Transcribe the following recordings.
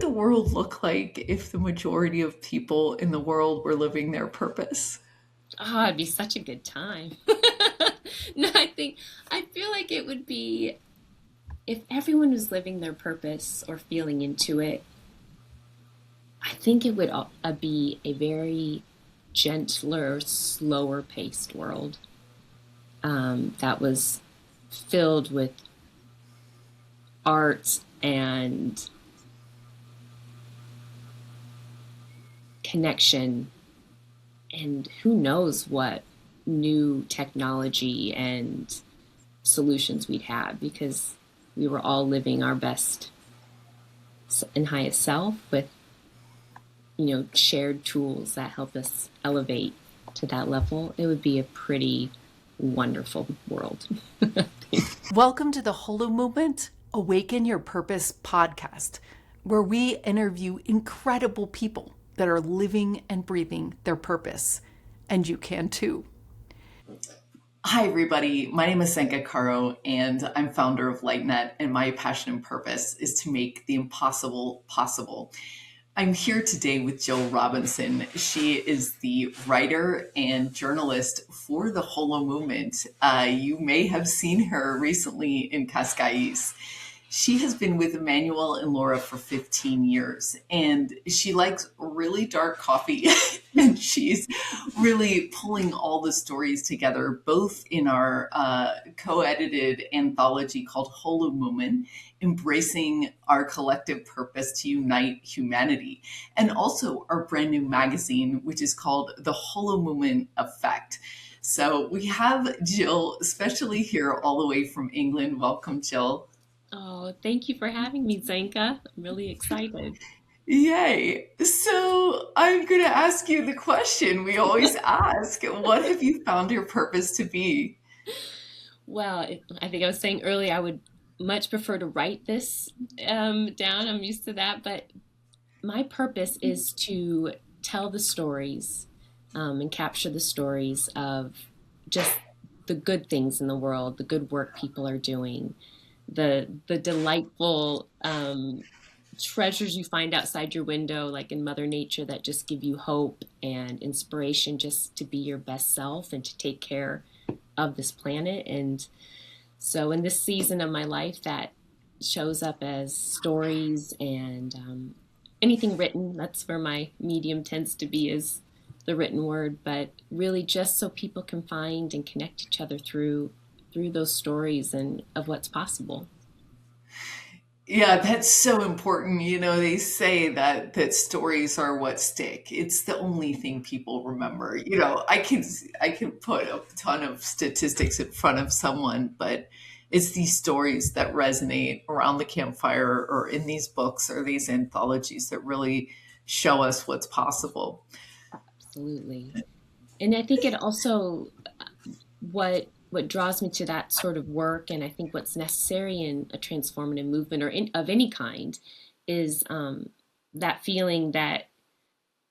the world look like if the majority of people in the world were living their purpose? Oh, it'd be such a good time. No, I feel like it would be if everyone was living their purpose or feeling into it. I think it would be a very gentler, slower paced world that was filled with art and connection, and who knows what new technology and solutions we'd have because we were all living our best and highest self with shared tools that help us elevate to that level. It would be a pretty wonderful world. Welcome to the Holomovement, Awaken Your Purpose podcast, where we interview incredible people that are living and breathing their purpose. And you can too. Hi, everybody. My name is Senka Caro, and I'm founder of LightNet, and my passion and purpose is to make the impossible possible. I'm here today with Jill Robinson. She is the writer and journalist for the Holomovement. You may have seen her recently in Cascais. She has been with Emmanuel and Laura for 15 years, and she likes really dark coffee. And she's really pulling all the stories together, both in our co-edited anthology called Holomovement, embracing our collective purpose to unite humanity, and also our brand new magazine, which is called The Holomovement Effect. So we have Jill, especially here all the way from England. Welcome, Jill. Oh, thank you for having me, Zenka. I'm really excited. Yay. So I'm going to ask you the question we always ask. What have you found your purpose to be? Well, I think I was saying earlier I would much prefer to write this down. I'm used to that. But my purpose is to tell the stories and capture the stories of just the good things in the world, the good work people are doing, the delightful treasures you find outside your window, like in Mother Nature, that just give you hope and inspiration just to be your best self and to take care of this planet. And so in this season of my life, that shows up as stories and anything written. That's where my medium tends to be, is the written word, but really just so people can find and connect each other through those stories and of what's possible. Yeah, that's so important. They say that stories are what stick. It's the only thing people remember. I can put a ton of statistics in front of someone, but it's these stories that resonate around the campfire or in these books or these anthologies that really show us what's possible. Absolutely. And I think it also what draws me to that sort of work, and I think what's necessary in a transformative movement or of any kind, is that feeling that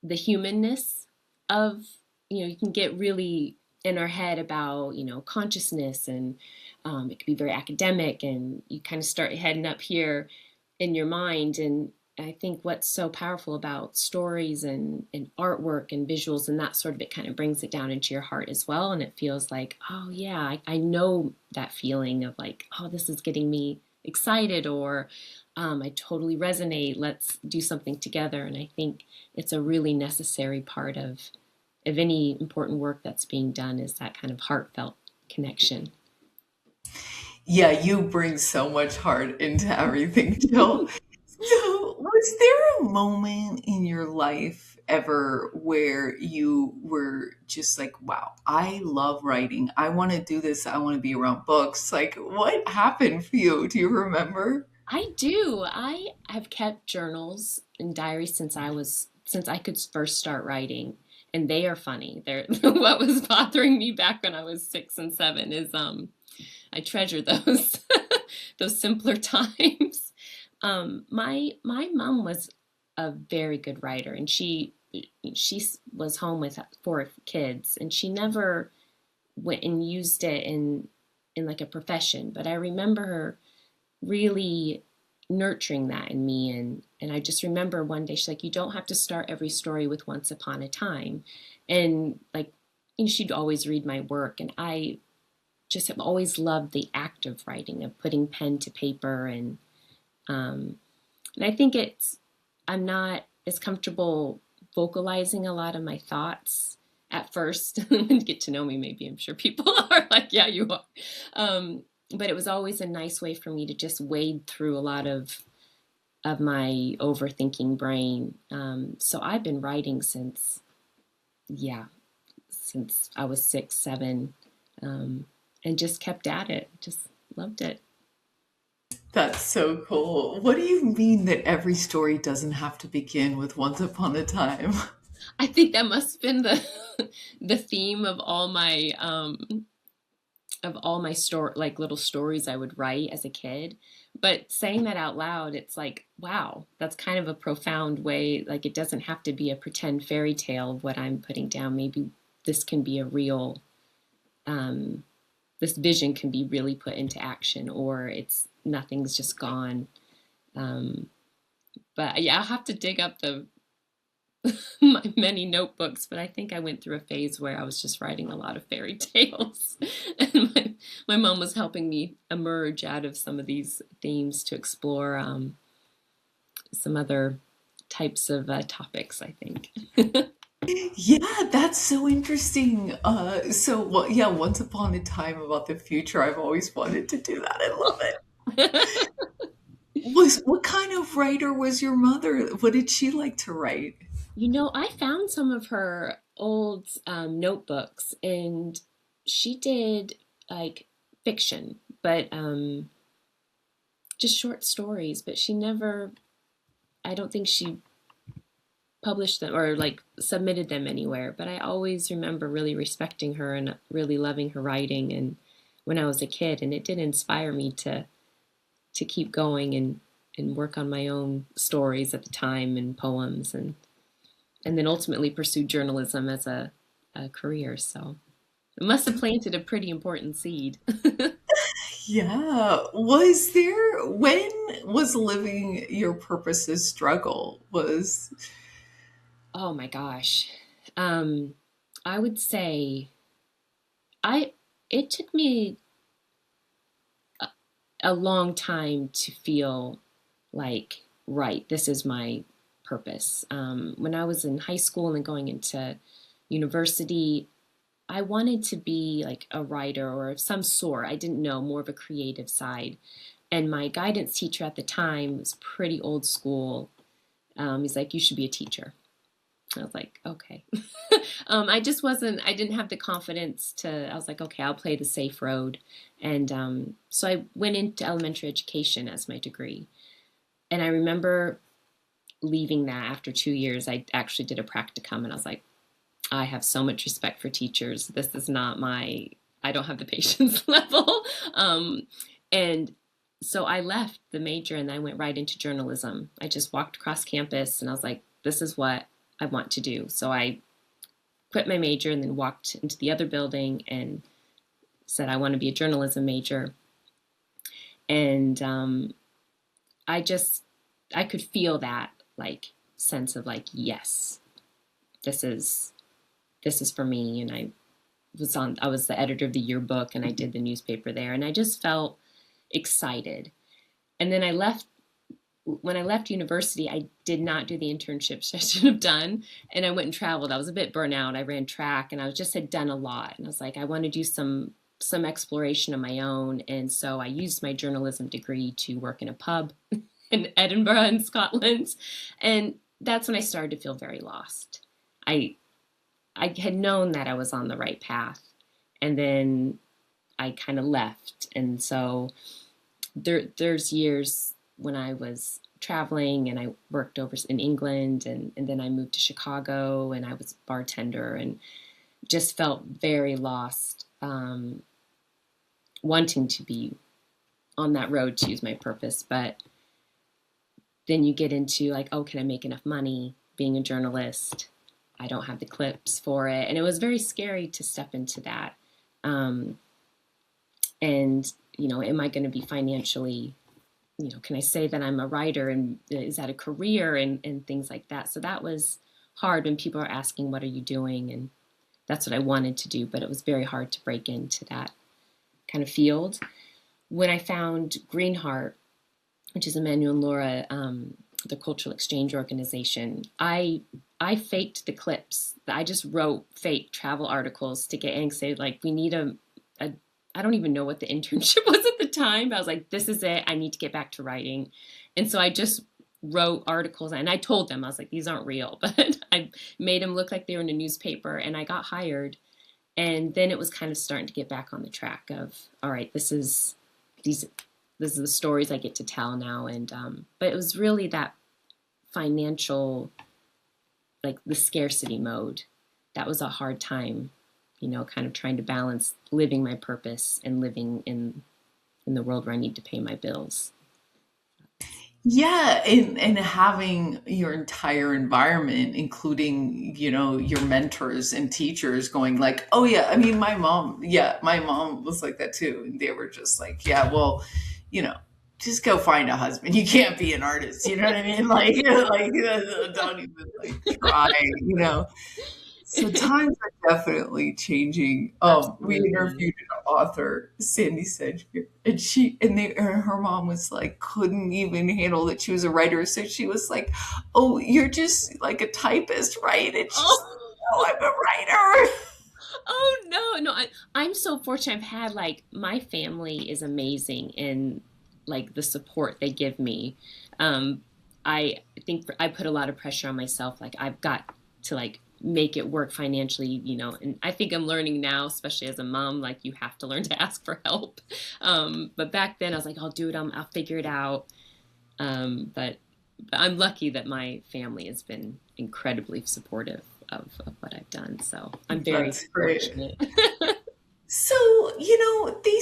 the humanness of, you can get really in our head about, consciousness, and it can be very academic, and you kind of start heading up here in your mind. And I think what's so powerful about stories and artwork and visuals and that sort of, it kind of brings it down into your heart as well. And it feels like, oh yeah, I know that feeling of like, oh, this is getting me excited, or I totally resonate. Let's do something together. And I think it's a really necessary part of any important work that's being done, is that kind of heartfelt connection. Yeah, you bring so much heart into everything, Jill. So, was there a moment in your life ever where you were just like, wow, I love writing. I want to do this. I want to be around books. Like, what happened for you? Do you remember? I do. I have kept journals and diaries since I could first start writing, and they are funny. They're what was bothering me back when I was 6 and 7 is I treasure those those simpler times. My mom was a very good writer, and she was home with 4 kids, and she never went and used it in like a profession. But I remember her really nurturing that in me. And I just remember one day she's like, you don't have to start every story with once upon a time. And like, she'd always read my work, and I just have always loved the act of writing, of putting pen to paper. And I think I'm not as comfortable vocalizing a lot of my thoughts at first. When you get to know me, maybe I'm sure people are like, yeah, you are. But it was always a nice way for me to just wade through a lot of my overthinking brain. So I've been writing since I was 6, 7, and just kept at it. Just loved it. That's so cool. What do you mean that every story doesn't have to begin with once upon a time? I think that must have been the the theme of all my story, like little stories I would write as a kid. But saying that out loud, it's like, wow, that's kind of a profound way. Like, it doesn't have to be a pretend fairy tale of what I'm putting down. Maybe this can be a real, this vision can be really put into action, or nothing's just gone. But yeah, I'll have to dig up my many notebooks, but I think I went through a phase where I was just writing a lot of fairy tales. And my mom was helping me emerge out of some of these themes to explore some other types of topics, I think. Yeah, that's so interesting. Well, yeah, once upon a time about the future, I've always wanted to do that. I love it. What kind of writer was your mother? What did she like to write? I found some of her old notebooks, and she did like fiction, but just short stories. But she never, I don't think she published them or like submitted them anywhere. But I always remember really respecting her and really loving her writing, and when I was a kid, and it did inspire me to keep going and work on my own stories at the time and poems, and then ultimately pursue journalism as a career. So it must have planted a pretty important seed. Yeah. When was living your purpose a struggle? Oh my gosh. Um, I would say I it took me a long time to feel like, right, this is my purpose. When I was in high school and going into university, I wanted to be like a writer or of some sort. I didn't know, more of a creative side. And my guidance teacher at the time was pretty old school. He's like, you should be a teacher. I was like, okay. I didn't have the confidence I was like, okay, I'll play the safe road. And so I went into elementary education as my degree. And I remember leaving that after 2 years. I actually did a practicum, and I was like, I have so much respect for teachers. This is not I don't have the patience level. And so I left the major and I went right into journalism. I just walked across campus and I was like, this is what I want to do. So I quit my major and then walked into the other building and said, I want to be a journalism major. And I could feel that like sense of like, yes, this is for me. And I was the editor of the yearbook and I did the newspaper there, and I just felt excited. And then when I left university, I did not do the internships I should have done. And I went and traveled. I was a bit burnt out. I ran track and had done a lot. And I was like, I want to do some exploration of my own. And so I used my journalism degree to work in a pub in Edinburgh in Scotland. And that's when I started to feel very lost. I had known that I was on the right path, and then I kind of left. And so there's years when I was traveling and I worked over in England, and then I moved to Chicago and I was a bartender and just felt very lost, wanting to be on that road to use my purpose. But then you get into like, oh, can I make enough money being a journalist? I don't have the clips for it. And it was very scary to step into that. And, am I going to be financially, can I say that I'm a writer, and is that a career, and things like that. So that was hard when people are asking, what are you doing? And that's what I wanted to do, but it was very hard to break into that kind of field. When I found Greenheart, which is Emmanuel and Laura, the cultural exchange organization, I faked the clips. I just wrote fake travel articles to get anxiety. Like, we need a I don't even know what the internship was at the time, but I was like, this is it. I need to get back to writing. And so I just wrote articles, and I told them, I was like, these aren't real, but I made them look like they were in a newspaper, and I got hired. And then it was kind of starting to get back on the track of, all right, this is the stories I get to tell now. And but it was really that financial, like the scarcity mode, that was a hard time, kind of trying to balance living my purpose and living in the world where I need to pay my bills. Yeah, and having your entire environment, including, your mentors and teachers going like, oh yeah, I mean, my mom was like that too. And they were just like, yeah, well, you know, just go find a husband. You can't be an artist. You know what I mean? Like, don't even like try, you know. So times are definitely changing. We Absolutely. interviewed an author, Sandy Sedgwick, and her mom was like, couldn't even handle that she was a writer. So she was like, "Oh, you're just like a typist, right?" And she's like, Oh, "No, I'm a writer." oh no. I'm so fortunate. I've had, like, my family is amazing in, like, the support they give me. Um, I think I put a lot of pressure on myself. Like, I've got to, like, make it work financially, and I think I'm learning now, especially as a mom, like, you have to learn to ask for help. But back then I was like, I'll do it. I'll figure it out. But I'm lucky that my family has been incredibly supportive of what I've done. So I'm very That's great. fortunate. So, they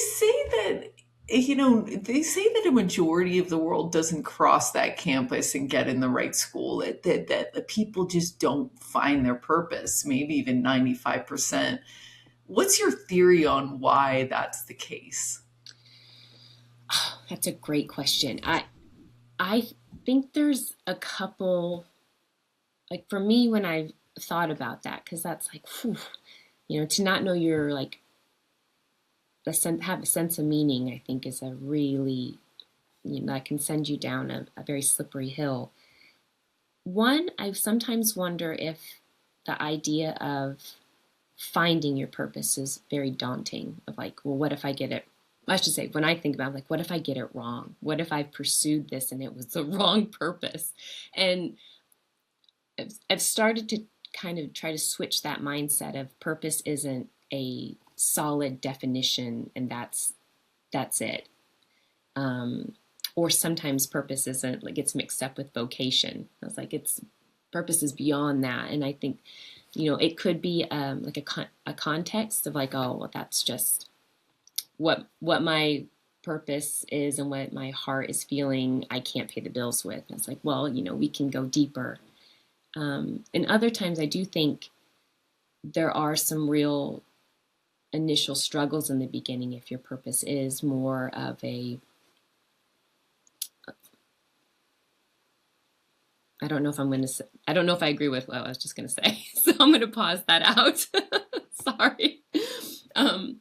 say that a majority of the world doesn't cross that campus and get in the right school, that the people just don't find their purpose, maybe even 95%. What's your theory on why that's the case? Oh, that's a great question. I think there's a couple, like, for me, when I've thought about that, because that's like, whew, to not know your, like, have a sense of meaning, I think is a really, that can send you down a very slippery hill. One, I sometimes wonder if the idea of finding your purpose is very daunting. Of like, well, what if I get it? I should say, when I think about it, I'm like, what if I get it wrong? What if I pursued this and it was the wrong purpose? And I've started to kind of try to switch that mindset of purpose isn't a solid definition, and that's it. Or sometimes purpose isn't, like, gets mixed up with vocation. I was like, it's purpose is beyond that. And I think, it could be like a context of like, oh, well, that's just what my purpose is and what my heart is feeling I can't pay the bills with. And it's like, well, we can go deeper. And other times I do think there are some real initial struggles in the beginning if your purpose is more of a, I don't know if I'm going to say, I don't know if I agree with what I was just going to say. So I'm going to pause that out. Sorry. Um,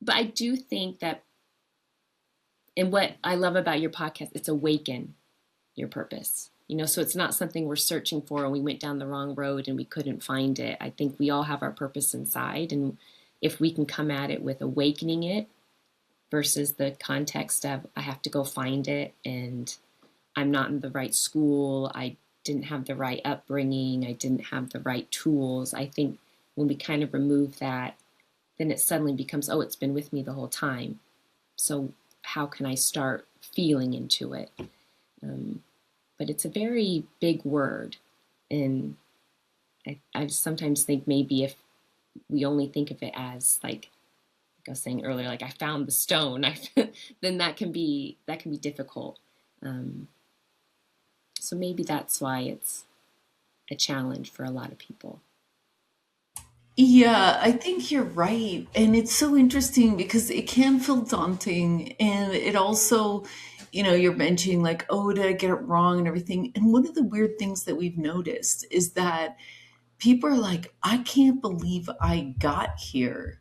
but I do think that, and what I love about your podcast, it's awaken your purpose. So it's not something we're searching for and we went down the wrong road and we couldn't find it. I think we all have our purpose inside. And if we can come at it with awakening it versus the context of I have to go find it and I'm not in the right school, I didn't have the right upbringing, I didn't have the right tools. I think when we kind of remove that, then it suddenly becomes, oh, it's been with me the whole time. So how can I start feeling into it? But it's a very big word. And I sometimes think maybe if we only think of it as like I was saying earlier, like I found the stone, then that can be difficult. So maybe that's why it's a challenge for a lot of people. Yeah, I think you're right. And it's so interesting because it can feel daunting. And it also, you're mentioning like, oh, did I get it wrong and everything? And one of the weird things that we've noticed is that people are like, I can't believe I got here,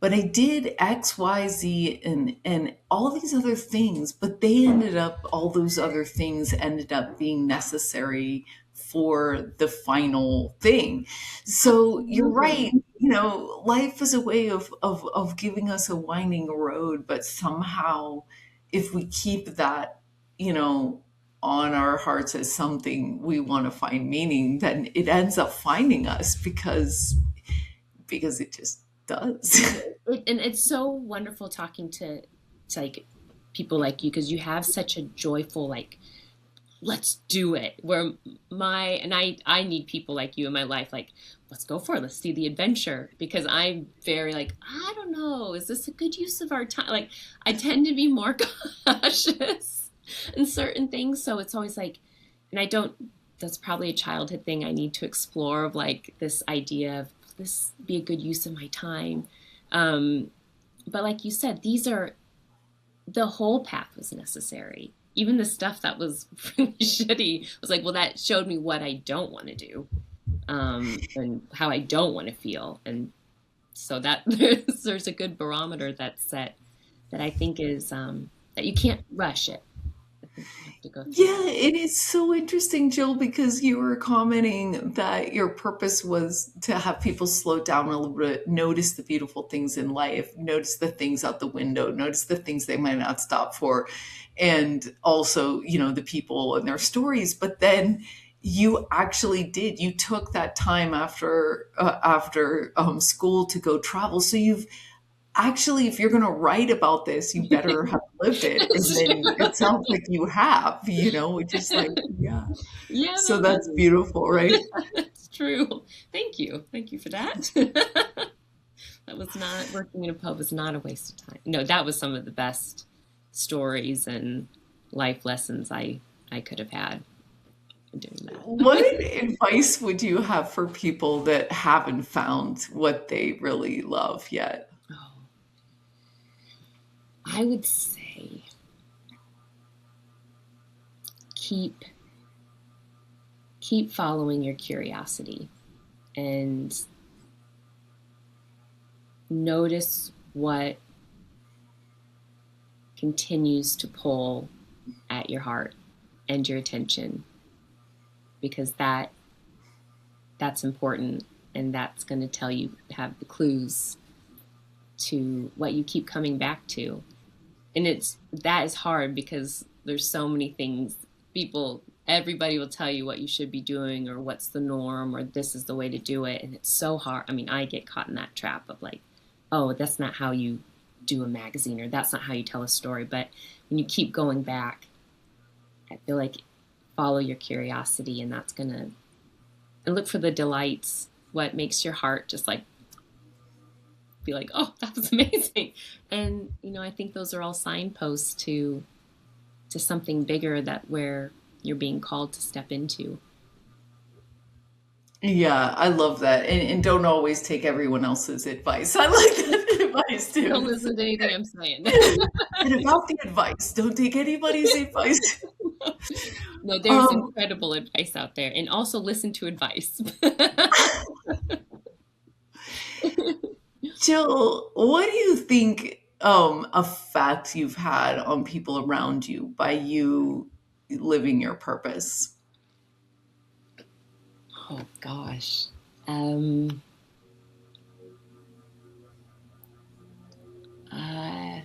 but I did X, Y, Z, and all these other things, but all those other things ended up being necessary for the final thing. So you're right. Absolutely. Life is a way of giving us a winding road, but somehow if we keep that, on our hearts as something we want to find meaning, then it ends up finding us because it just does. And it's so wonderful talking to like people like you, because you have such a joyful, like, let's do it. Where I need people like you in my life, like, let's go for it. Let's see the adventure. Because I'm very like, I don't know, is this a good use of our time? Like, I tend to be more cautious in certain things. So it's always like, and I don't, that's probably a childhood thing I need to explore, of like this idea of this be a good use of my time. Um, but like you said, the whole path was necessary. Even the stuff that was really shitty was like, well, that showed me what I don't want to do, and how I don't want to feel. And so that there's a good barometer that's set, that I think is, that you can't rush it. I think you have to go through Yeah, that. it is so interesting, Jill, because you were commenting that your purpose was to have people slow down a little bit, notice the beautiful things in life, notice the things out the window, notice the things they might not stop for, and also, the people and their stories. But then you actually did. You took that time after school to go travel. So you've actually, if you're going to write about this, you better have lived it. And It's then it sounds like you have, which is like, yeah. yeah, So no, that's beautiful, right? that's true. Thank you. Thank you for that. That was not, working in a pub was not a waste of time. No, that was some of the best stories and life lessons I could have had doing What that. advice would you have for people that haven't found what they really love yet? Oh, I would say keep keep following your curiosity, and notice what continues to pull at your heart and your attention, because that's important, and that's going to tell you, have the clues to what you keep coming back to. And that is hard, because there's so many things, everybody will tell you what you should be doing, or what's the norm, or this is the way to do it, and it's so hard. I mean, I get caught in that trap of like, oh, that's not how you do a magazine, or that's not how you tell a story. But when you keep going back, I feel like, follow your curiosity, and that's gonna, and look for the delights, what makes your heart just like be like, oh, that was amazing. And I think those are all signposts to something bigger, that where you're being called to step into. Yeah, I love that. And don't always take everyone else's advice. I like that advice Don't too. listen to anything I'm saying. And about the advice, don't take anybody's advice. No, there's Um, incredible advice out there, and also listen to advice. Jill, what do you think effect you've had on people around you by you living your purpose? Oh gosh. Um, uh,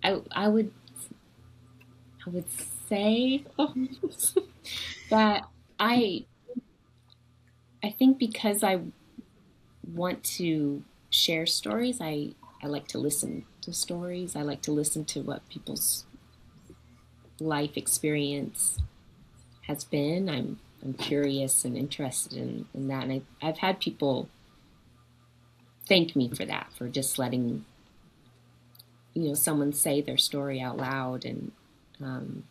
I would say that I I think, because I want to share stories, I like to listen to stories. I like to listen to what people's life experience has been. I'm curious and interested in that, and I've had people thank me for that, for just letting someone say their story out loud, um,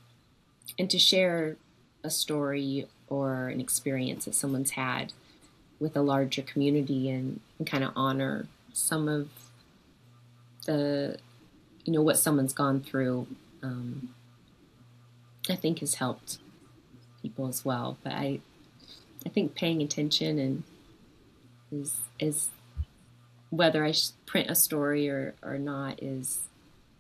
and to share a story or an experience that someone's had with a larger community, and kind of honor some of the what someone's gone through, I think has helped people as well. But I think paying attention and is whether I print a story or not is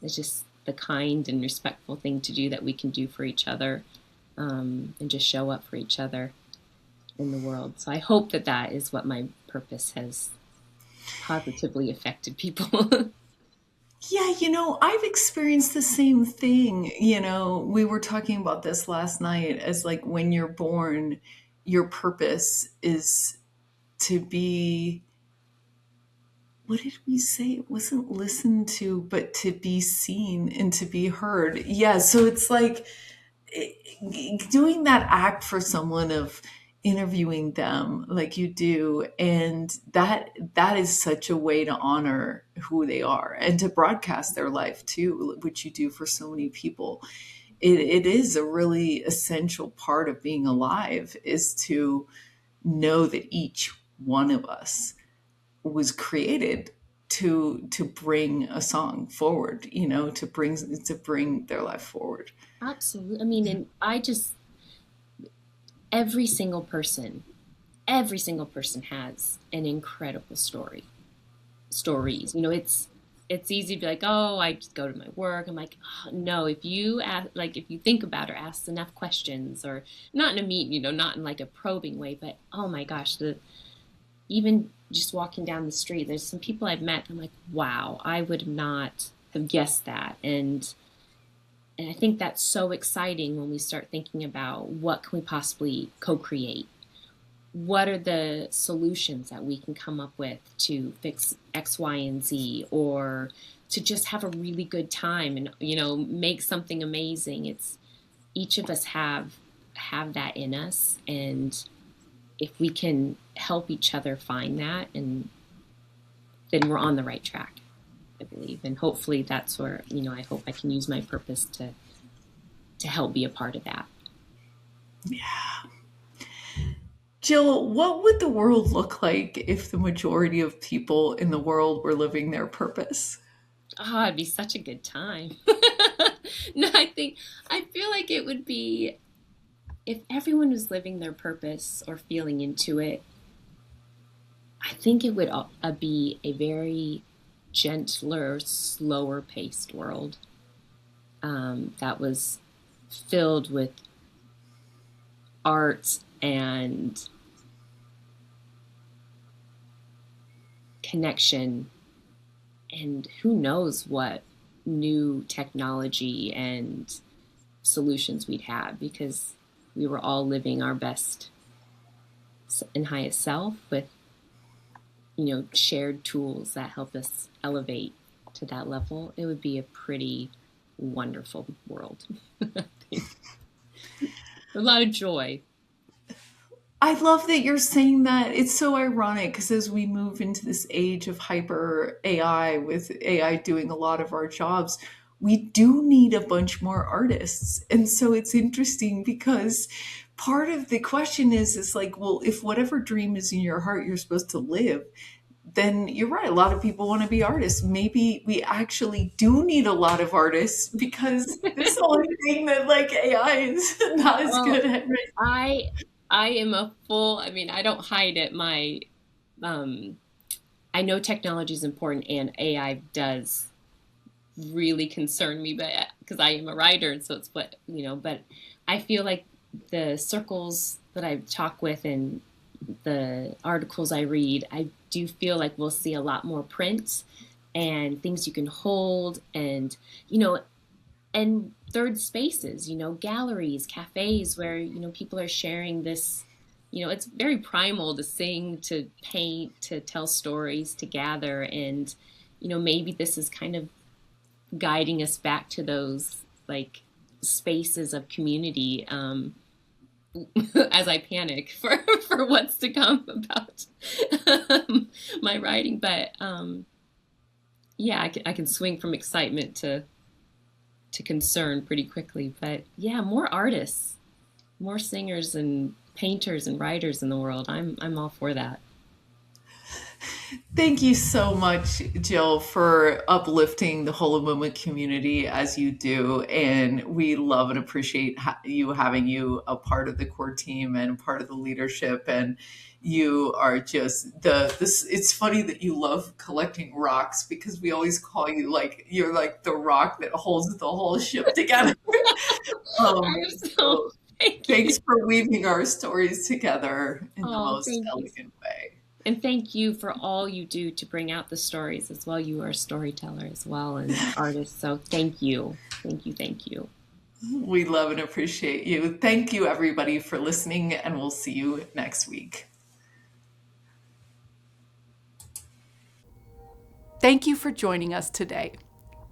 just the kind and respectful thing to do that we can do for each other, and just show up for each other in the world. So I hope that is what my purpose has positively affected people. Yeah, I've experienced the same thing. We were talking about this last night as like when you're born, your purpose is to be, what did we say? It wasn't listened to, but to be seen and to be heard. Yeah, so it's like doing that act for someone of interviewing them like you do, and that is such a way to honor who they are and to broadcast their life too, which you do for so many people. It is a really essential part of being alive, is to know that each one of us was created to bring a song forward, to bring their life forward. Absolutely. I mean, and every single person, every single person has an incredible stories. It's easy to be like, oh, I just go to my work. I'm like, oh, no, if you ask, like, if you think about or ask enough questions, or not in a not in like a probing way, but oh my gosh, even just walking down the street, there's some people I've met. I'm like, wow, I would not have guessed that. And I think that's so exciting when we start thinking about what can we possibly co-create. What are the solutions that we can come up with to fix X, Y, and Z, or to just have a really good time and, make something amazing. It's each of us have that in us. And if we can help each other find that, and then we're on the right track, I believe. And hopefully that's where, I hope I can use my purpose to help be a part of that. Yeah. Jill, what would the world look like if the majority of people in the world were living their purpose? Oh, it'd be such a good time. No, I feel like it would be, if everyone was living their purpose or feeling into it, I think it would be a very gentler, slower paced world, that was filled with art and connection, and who knows what new technology and solutions we'd have, because we were all living our best and highest self with, shared tools that help us elevate to that level. It would be a pretty wonderful world. A lot of joy. I love that you're saying that. It's so ironic because as we move into this age of hyper AI, with AI doing a lot of our jobs, we do need a bunch more artists. And so it's interesting because part of the question is like, well, if whatever dream is in your heart you're supposed to live, then you're right. A lot of people want to be artists. Maybe we actually do need a lot of artists because this is the only thing that like AI is not as Well, good at. Right? I I am I mean, I don't hide it. Um, I know technology is important and AI does really concern me, but because I am a writer, and so it's but I feel like the circles that I talk with and the articles I read, I do feel like we'll see a lot more print and things you can hold, and you know and third spaces, galleries, cafes where, people are sharing this, it's very primal to sing, to paint, to tell stories, to gather. And, maybe this is kind of guiding us back to those like spaces of community, as I panic for what's to come about my writing. But yeah, I can swing from excitement to concern pretty quickly. But yeah, more artists, more singers and painters and writers in the world. I'm all for that. Thank you so much, Jill, for uplifting the Holomovement community as you do. And we love and appreciate you having you a part of the core team and part of the leadership. And you are just this. It's funny that you love collecting rocks because we always call you like you're like the rock that holds the whole ship together. So, So thank you. thanks for weaving our stories together in the Oh, most thank you. elegant way. And thank you for all you do to bring out the stories as well. You are a storyteller as well and artist. So thank you. Thank you. Thank you. We love and appreciate you. Thank you, everybody, for listening, and we'll see you next week. Thank you for joining us today.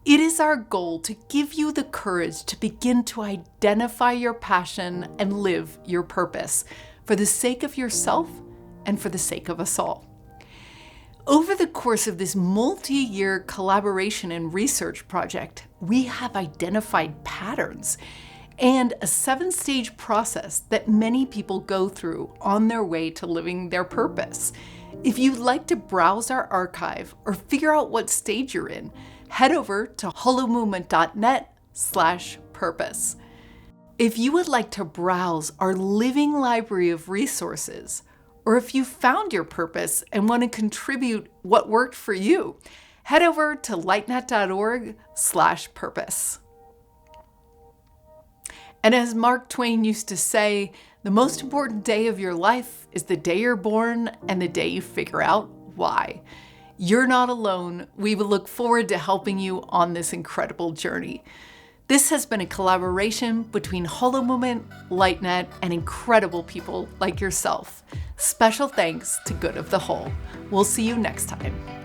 It is our goal to give you the courage to begin to identify your passion and live your purpose for the sake of yourself and for the sake of us all. Over the course of this multi-year collaboration and research project, we have identified patterns and a 7-stage process that many people go through on their way to living their purpose. If you'd like to browse our archive or figure out what stage you're in, head over to holomovement.net/purpose. If you would like to browse our living library of resources, or if you found your purpose and want to contribute what worked for you, head over to lightnet.org/purpose. And as Mark Twain used to say, the most important day of your life is the day you're born and the day you figure out why. You're not alone. We will look forward to helping you on this incredible journey. This has been a collaboration between Holomovement, LightNet, and incredible people like yourself. Special thanks to Good of the Whole. We'll see you next time.